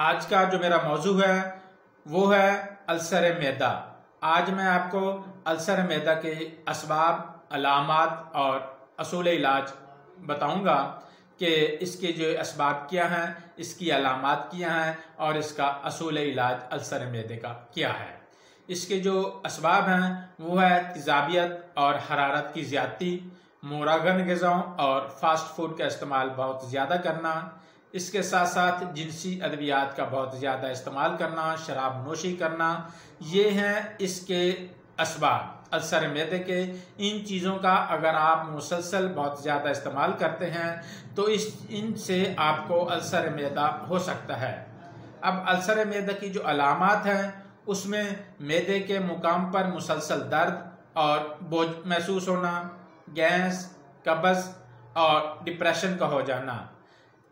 आज का जो मेरा मौजू है वो है अल्सर मैदा। आज मैं आपको अल्सर मैदा के असबाब, अलामात और असूल इलाज बताऊंगा कि इसके जो असबाब क्या हैं, इसकी अलामात क्या हैं और इसका असूल इलाज अल्सर मैदे का क्या है। इसके जो असबाब हैं वो है तेज़ाबियत और हरारत की ज़्यादती, मुरागन ग़िज़ाओं और फास्ट फूड का इस्तेमाल बहुत ज़्यादा करना, इसके साथ साथ जिनसी अद्वियात का बहुत ज़्यादा इस्तेमाल करना, शराब नोशी करना, ये हैं इसके असबाब अल्सर मैदे के। इन चीज़ों का अगर आप मुसलसल बहुत ज़्यादा इस्तेमाल करते हैं तो इनसे आपको अल्सर मैदा हो सकता है। अब अल्सर मैदा की जो अलामात हैं उसमें मैदे के मुकाम पर मुसलसल दर्द और बोझ महसूस होना, गैस, कब्ज़ और डिप्रेशन का हो जाना,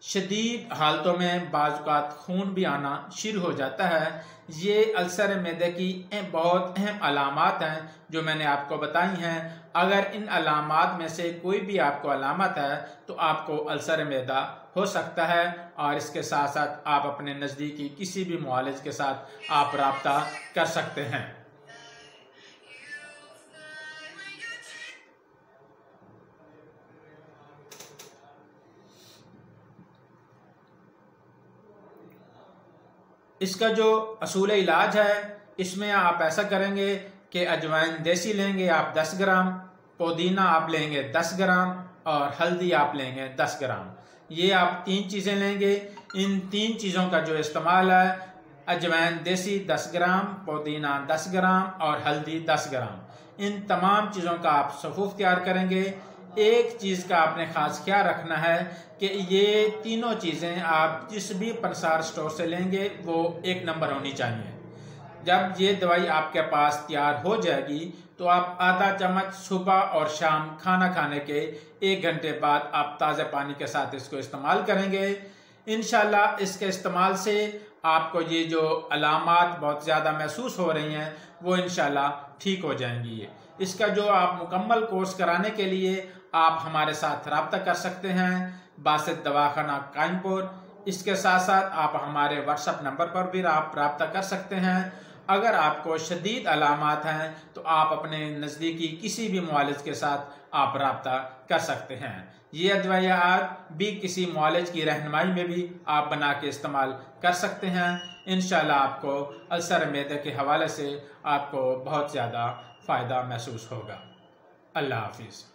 शदीद हालतों में बाज़-औक़ात खून भी आना शुरू हो जाता है। ये अल्सर मैदे की बहुत अहम अलामात हैं जो मैंने आपको बताई हैं। अगर इन अलामात में से कोई भी आपको अलामत है तो आपको अल्सर मैदा हो सकता है और इसके साथ साथ आप अपने नज़दीकी किसी भी मुआलिज के साथ आप राब्ता कर सकते हैं। इसका जो असूल इलाज है इसमें आप ऐसा करेंगे कि अजवाइन देसी लेंगे आप 10 ग्राम, पुदीना आप लेंगे 10 ग्राम और हल्दी आप लेंगे 10 ग्राम। ये आप 3 चीज़ें लेंगे। इन 3 चीज़ों का जो इस्तेमाल है, अजवाइन देसी 10 ग्राम, पुदीना 10 ग्राम और हल्दी 10 ग्राम, इन तमाम चीज़ों का आप सफ़ूफ तैयार करेंगे। एक चीज़ का आपने ख़ास ख्याल रखना है कि ये तीनों चीज़ें आप जिस भी पंसार स्टोर से लेंगे वो 1 नंबर होनी चाहिए। जब ये दवाई आपके पास तैयार हो जाएगी तो आप आधा चम्मच सुबह और शाम खाना खाने के 1 घंटे बाद आप ताज़ा पानी के साथ इसको इस्तेमाल करेंगे। इंशाल्लाह इसके इस्तेमाल से आपको ये जो अलामात बहुत ज़्यादा महसूस हो रही हैं वो इंशाल्लाह ठीक हो जाएंगी। इसका जो आप मुकम्मल कोर्स कराने के लिए आप हमारे साथ रब्ता कर सकते हैं, बासित दवाखाना कायमपुर। इसके साथ साथ आप हमारे व्हाट्सएप नंबर पर भी आप रब्ता कर सकते हैं। अगर आपको शदीद अलामात हैं तो आप अपने नज़दीकी किसी भी मुआलिज के साथ आप रब्ता कर सकते हैं। ये अद्वियात भी किसी मुआलिज की रहनुमाई में भी आप बना के इस्तेमाल कर सकते हैं। इंशाल्लाह आपको अल्सर मैदे के हवाले से आपको बहुत ज़्यादा फ़ायदा महसूस होगा। अल्लाह हाफिज़।